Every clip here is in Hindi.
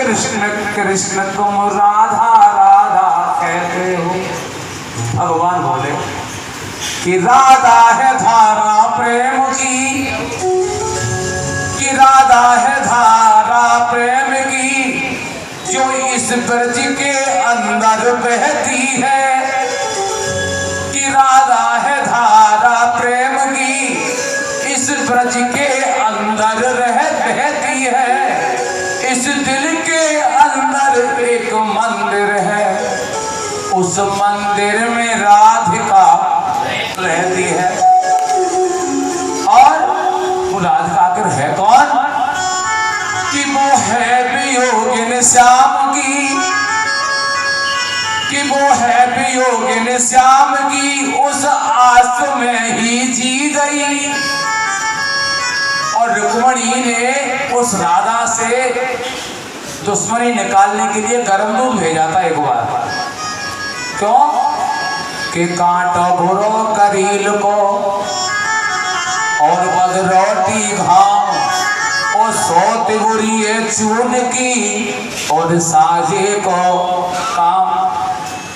कृष्ण कृष्ण तुम राधा राधा कहते हो। भगवान बोले कि राधा है धारा प्रेम की, कि राधा है धारा प्रेम की, जो इस ब्रज के अंदर बहती है। कि राधा है धारा प्रेम की, इस ब्रज के अंदर बहती है। इस दिल के अंदर एक मंदिर है, उस मंदिर में राधिका रहती है। और वो राधिका आखिर है कौन? कि वो है वियोगिन श्याम की, कि वो है वियोगिन श्याम की, उस आस में ही जी गई। और रुक्मणी ने उस राधा से दुश्मनी निकालने के लिए गर्म दूध भेजा था एक बार। क्यों? कि कांटो बुरो करील को और बद रोटी घाम, और सोत बुरी चून की और साजे को काम।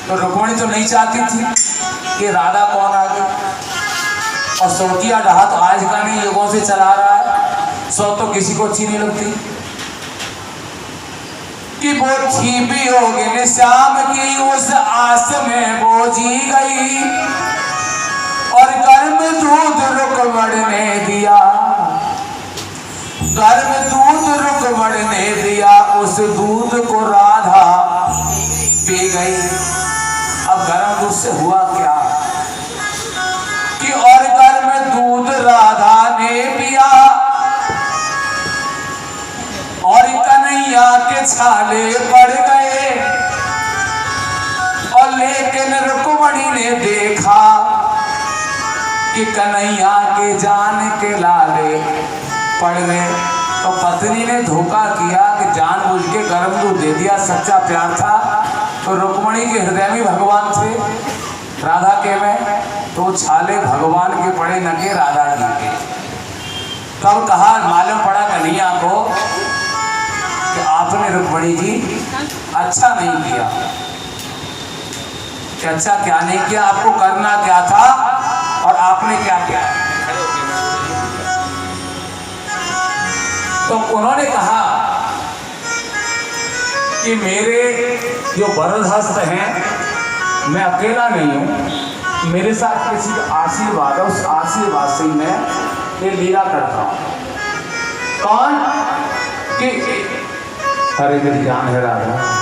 तो रुक्मणी तो नहीं चाहती थी कि राधा कौन आ गई, और सोटिया डहा तो आज का नहीं युगों से चला रहा है। सो तो किसी को अच्छी नहीं लगती। कि वो थी वियोगिन श्याम की, उस आस में वो जी गई। और गर्म दूध रुक्मण ने दिया, गर्म दूध रुक्मण ने दिया, उस दूध को राधा पी गई। अब गर्म दूध से हुआ क्या? कि और गर्म दूध राधा ने पिया, और कन्हैया के छाले पड़ गए। और लेकिन रुक्मणी ने देखा कि कन्हैया के जान के लाले पड़ गए। तो पत्नी ने धोखा किया कि जानबूझ के गर्म दूध दे दिया, सच्चा प्यार था। तो रुक्मणी के हृदय में भगवान थे, राधा के में, तो छाले भगवान के पड़े न के राधा जी के। तब कहा, मालूम पड़ा कन्हैया को कि आपने रुक्मणी जी अच्छा नहीं किया। कि अच्छा क्या नहीं किया? आपको करना क्या था और आपने क्या किया? तो उन्होंने कहा कि मेरे जो वरदहस्त हैं, मैं अकेला नहीं हूं, मेरे साथ किसी का आशीर्वाद है, उस आशीर्वाद से मैं ये लीला करता हूं। कौन? कि अरे मेरी जान है राधा।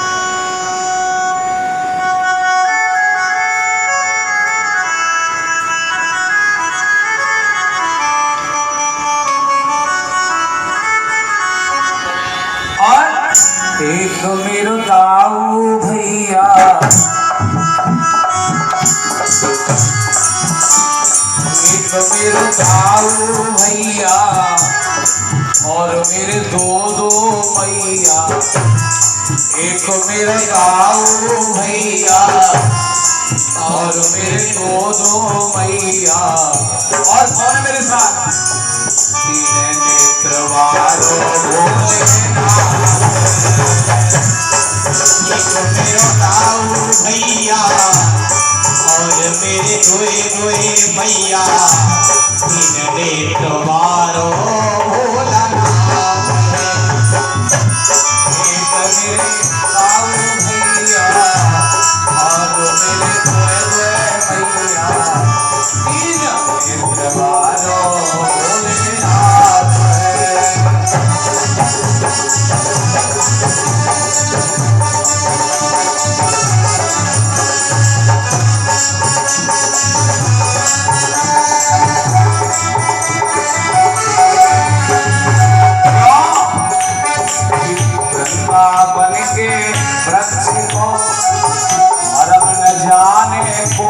और एक मेरो दाऊ भैया, एक मेरो दाऊ भैया, और मेरे दो मैया। एक मेरा दाऊ भैया, और मेरे दो मैया। और कौन मेरे साथ? तीन नेत्र वालों भोलेनाथ। एक मेरा दाऊ भैया, और मेरे दोए भैया। तीन नेत्र वालों भोलेनाथ। मेरे दाऊ भैया, और मेरे दोए भैया। तीन नेत्र वालों भोलेनाथ। बन के वृक्ष को मरम न जाने को,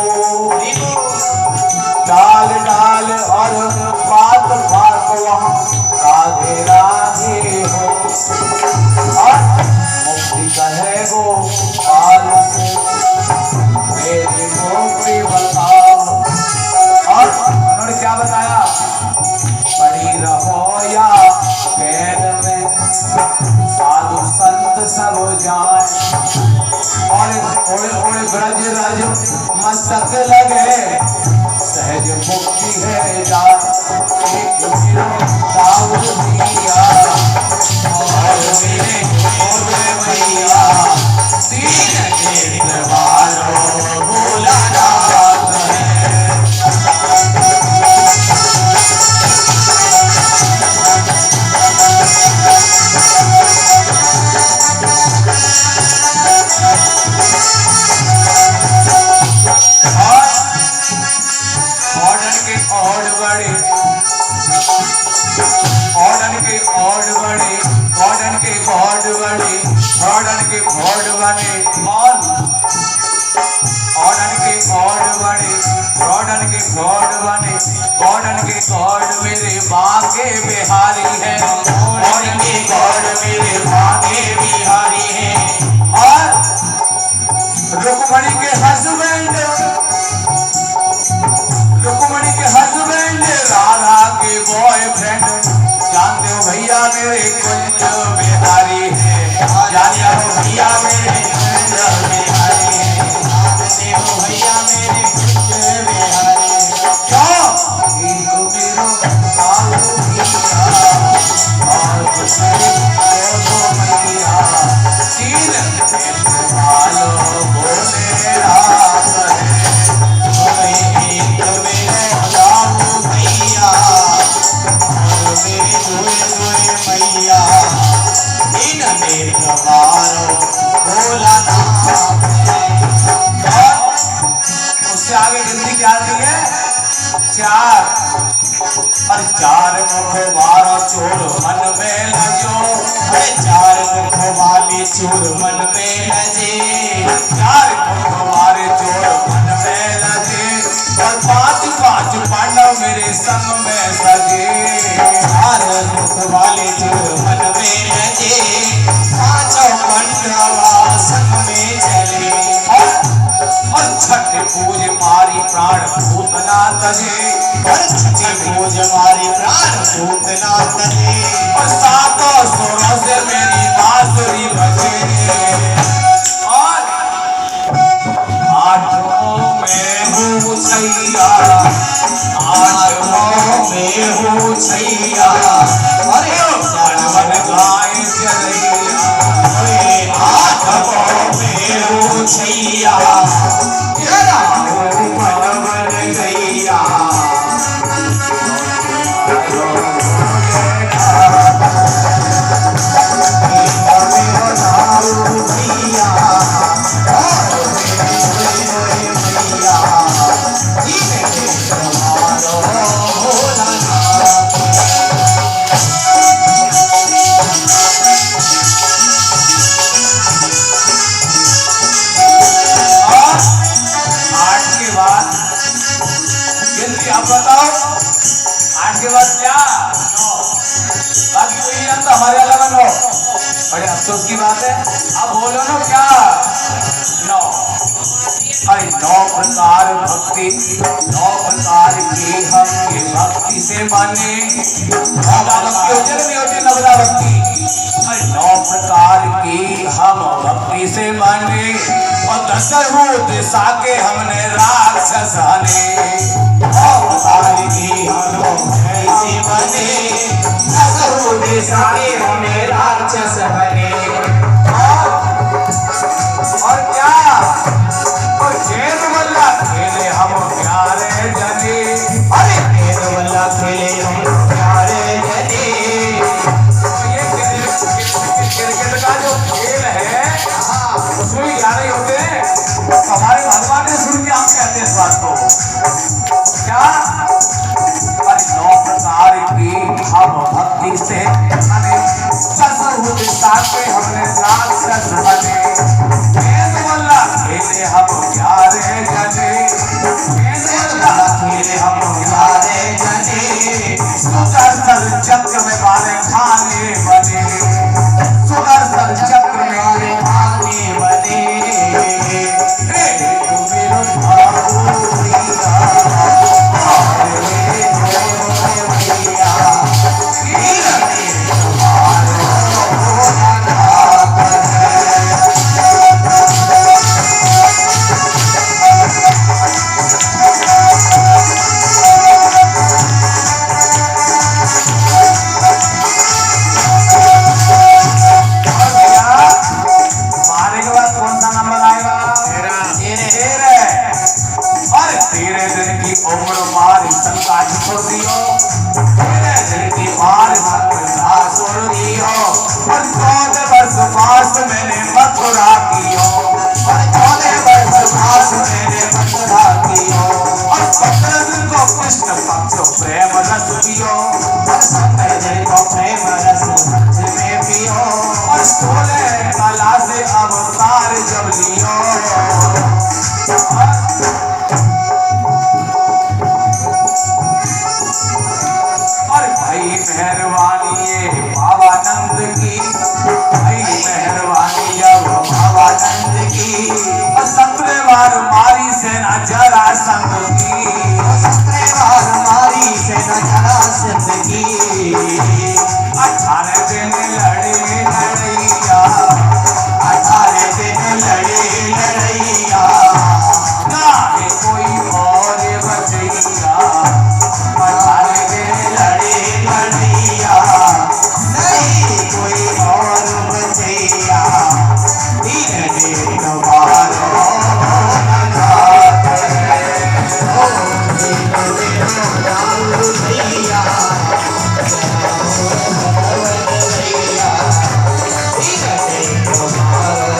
डाल डाल और पात पात वहाँ राधे राधे हो। और मुक्ति कहे वो पाल से मेरी मुक्ति बताओ। और उन्होंने क्या बताया? पड़ी रहो या कैद में, साधु संत सब जग लगे सहज मुक्ति है जान एक मेरा दाऊद दिया और मेरे भोले भैया तीन नेत्र वालों भोलानाथ है। मेरे बागे बिहारी है गॉड मेरे बागे बिहारी है। और रुक्मणी के हस्बैंड राधा के बॉयफ्रेंड जानते हो भैया मेरे कुंज बिहारी है जानते हो भैया मेरे कुंज बिहारी है जानते हो भैया मेरे कुंज बिहारी है। क्यों एक मेरो दाऊ दिया और दूसरे दो मैया तीन नेत्र वालों भोले रात है। एक मेरो दाऊ भैया और मेरे दुए मैया तीन नेत्र वालों भोला नाथ है। उससे आगे गिनती क्या दी है चार और चार मुख वाला चोर मन में लजो अरे चार मुख वाली चोर मन में लजे चार मुख वाले चोर मन में लजे और पांच पांच पांडव मेरे संग में सजे चार मुख वाले चोर मन में लजे पांचों पांडव संग में चले और छठे पूज मारी प्राण भूतना तजे और छठे पूज मारी प्राण भूतना तजे और सातों सुरों से मेरी बांसुरी बजे और आठों में हूँ छैया आठों में हूँ छैया अरे मन गाय चलैया आठों में हूँ छैया आप बताओ आठ के बाद क्या बाकी कोई हम तो हमारे अलावा नो बड़े अफसोस की बात है। अब बोलो ना क्या नौ अरे नौ प्रकार भक्ति नौ प्रकार की हम ये भक्ति से माने नवदा भक्ति होती है नहीं होती नवदा भक्ति अरे नौ प्रकार की हम भक्ति से माने और 10 दिशा के हमने राक्षस हने की हम ऐसे बने 10 दिशा के हमें राक्षस बने और क्या और खेल वल्ला खेले हम प्यारे जने अरे खेल वल्ला खेले हम प्यारे जने। क्रिकेट का जो खेल है उसमें 11 होते हैं हमारे भगवान ने शुरू किया हम कहते हैं इस बात को क्या अरे 9 प्रकार की हम भक्ति से बने 10 दिशा के हमने राक्षस बने खेल वल्ला खेले हम प्यारे जने खेल वल्ला खेले हम प्यारे जने सुदर्शन चक्र में बारे खाने बने सुदर्शन चक्र में खाने बने कृष्ण पक्ष प्रेम रस पियो, और संग देखो प्रेम रस हंस में पियो, और 16 कला से अवतार जब लियो। और भाई मेहरबानी ये बाबानंद की, भाई मेहरबानी जब बाबानंद की, और 17 बार मारी सेना जरासंध की, 17 बार मारी सेना जरासंध की, 18 दिन लड़े लड़ैया, 18 दिन लड़े लड़ैया, नाहे कोई और बचैया, 18 दिन लड़े लड़ैया, नहीं कोई और बचैया, दिन दिन बारो लगाते ओ दिन दिन राम भैया, भैया, दिन दिन बारो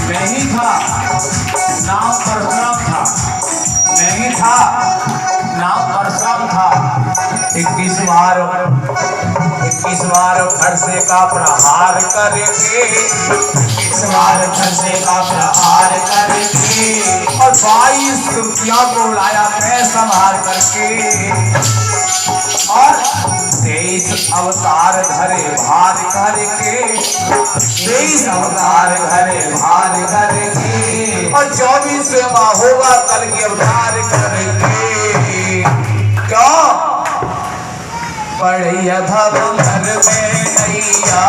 नहीं था नाम परशुराम था, नहीं था नाम परशुराम था। 21 बार फरसे का प्रहार करके, 21 बार फरसे का प्रहार करके, और 22 कृतियों को लाया मैं संभाल करके, और 23 अवतार धरे भार करके, 23 अवतार धरे भार करके, और 24वां होगा कल के अवतार करके। क्यों पढ़ी है भवंतर में नैया,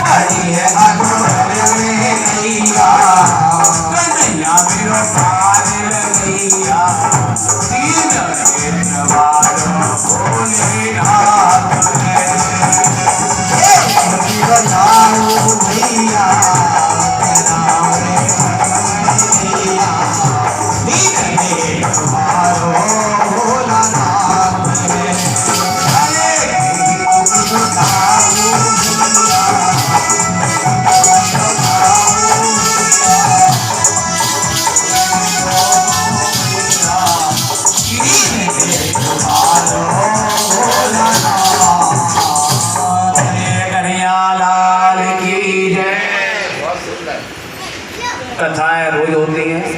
पड़ी है अघोर में नैया, कन्हैया मेरो पार नैया, दीन नेत्र वारो भोलेनाथ है। बताओ भैया, नाम भैया, दीन देव मारो भोलानाथ है। बताओ भैया, दीन देव मारो भोलानाथ। कन्हैया लाल की जय। कथाएं रोज होती हैं।